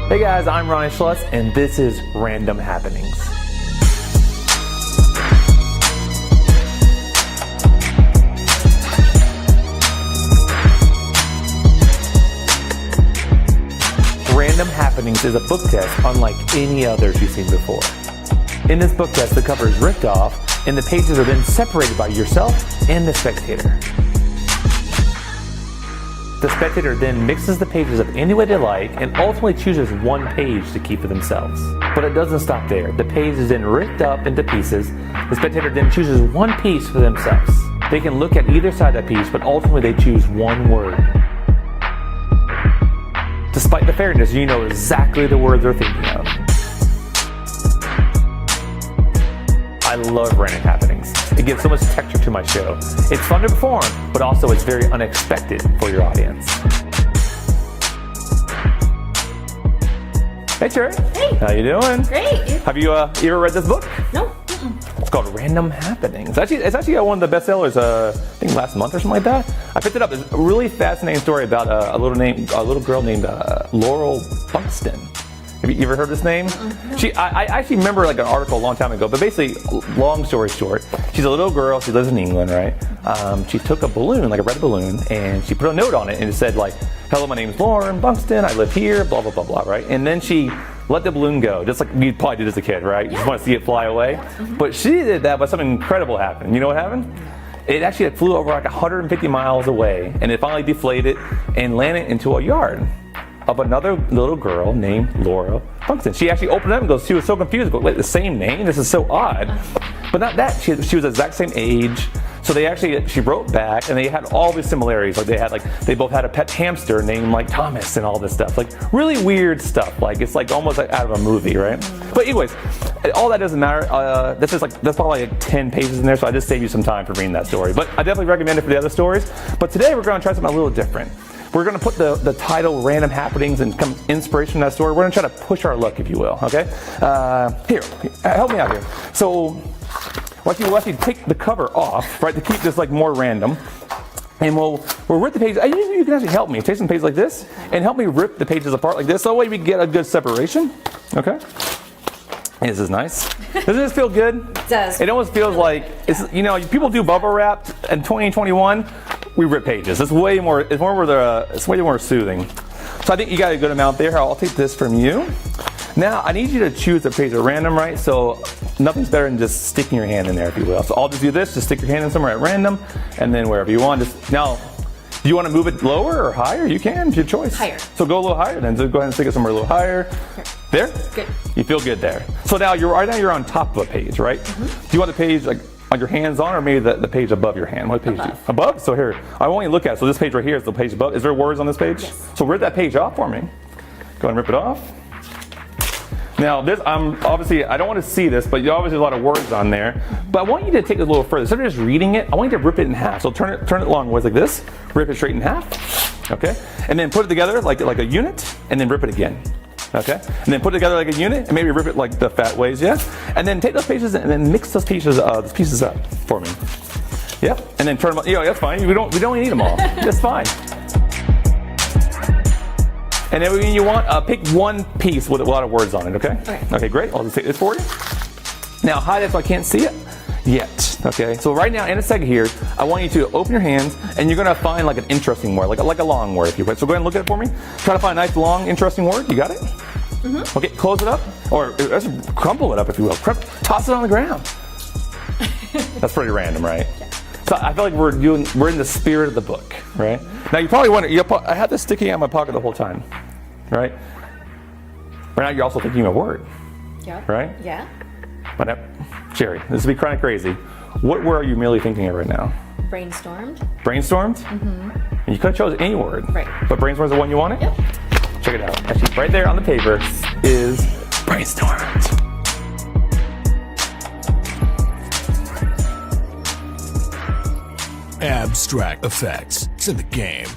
Hey guys, I'm Schlutz, and this is Random Happenings. Random Happenings is a book test unlike any others you've seen before. In this book test, the cover is ripped off, and the pages are then separated by yourself and the spectator. The spectator then mixes the pages up any way they like and ultimately chooses one page to keep for themselves. But it doesn't stop there. The page is then ripped up into pieces. The spectator then chooses one piece for themselves. They can look at either side of that piece, but ultimately they choose one word. Despite the fairness, you know exactly the word they're thinking of. I love Random Happenings. It gives so much texture to my show. It's fun to perform, but also it's very unexpected for your audience. Hey, Cherry. Hey. How you doing? Great. Have you ever read this book? No. It's called Random Happenings. It's actually one of the bestsellers, I think last month or something like that. I picked it up. It's a really fascinating story about a little girl named Laurel Buxton. Have you ever heard this name? No. I actually remember like an article a long time ago, but basically, long story short, she's a little girl, she lives in England, right? She took a balloon, like a red balloon, and she put a note on it, and it said like, hello, my name's Lauren Buxton, I live here, blah, blah, blah, blah, right? And then she let the balloon go, just like you probably did as a kid, right? You just want to see it fly away. But she did that, but something incredible happened. You know what happened? It actually flew over like 150 miles away, and it finally deflated and landed into a yard of another little girl named Laura Buxton. She actually opened it up and goes, she was so confused, but wait, the same name? This is so odd. But not that, she was the exact same age. So she wrote back and they had all these similarities. They both had a pet hamster named like Thomas and all this stuff. Like really weird stuff. Like it's like almost like out of a movie, right? But anyways, all that doesn't matter. There's probably like 10 pages in there, so I just saved you some time for reading that story. But I definitely recommend it for the other stories. But today we're gonna try something a little different. We're going to put the title Random Happenings and come inspiration from that story. We're going to try to push our luck, if you will, okay? Here, help me out here. So, we'll actually take the cover off, right, to keep this like more random. And we'll rip the pages. You can actually help me. Take some pages like this and help me rip the pages apart like this. So that way we get a good separation, okay? This is nice. Doesn't this feel good? It does. It almost feels like, people do bubble wrap in 2021. We rip pages. It's way more soothing. So I think you got a good amount there. I'll take this from you. Now I need you to choose a page at random, right? So nothing's better than just sticking your hand in there, if you will. So I'll just do this. Just stick your hand in somewhere at random, and then wherever you want. Now, do you want to move it lower or higher? You can. It's your choice. Higher. So go a little higher. Then so go ahead and stick it somewhere a little higher. There. Good. You feel good there. So now you're on top of a page, right? Do you want the page like on your hands on, or maybe the page above your hand? What page above. Do you? Above? So here, I want you to look at it. So this page right here is the page above. Is there words on this page? Yes. So rip that page off for me. Go ahead and rip it off. Now this, obviously, I don't want to see this, but obviously a lot of words on there. But I want you to take it a little further. Instead of just reading it, I want you to rip it in half. So turn it long ways like this. Rip it straight in half. Okay? And then put it together like a unit, and then rip it again. Okay, and then put it together like a unit, and maybe rip it like the fat ways, yeah. And then take those pages and then mix those pieces up for me. Yep, and then turn them. That's fine. We don't need them all. That's fine. And then when you want, pick one piece with a lot of words on it. Okay. Okay, great. I'll just take this for you. Now hide it so I can't see it yet. Okay. So right now, in a second here, I want you to open your hands, and you're gonna find like an interesting word, like a long word, if you will. So go ahead and look at it for me. Try to find a nice, long, interesting word. You got it? Okay. Close it up, or crumple it up, if you will. Toss it on the ground. That's pretty random, right? Yeah. So I feel like we're in the spirit of the book, right? Now you probably wonder, I had this sticking out of my pocket the whole time, right? Right now you're also thinking of a word. Yeah. Right? Yeah. But Sherry, this would be kind of crazy. What word are you merely thinking of right now? Brainstormed. Brainstormed? And you could have chosen any word. Right. But brainstormed is the one you wanted? Yep. Check it out. Actually, right there on the paper is brainstormed. Abstract effects. It's in the game.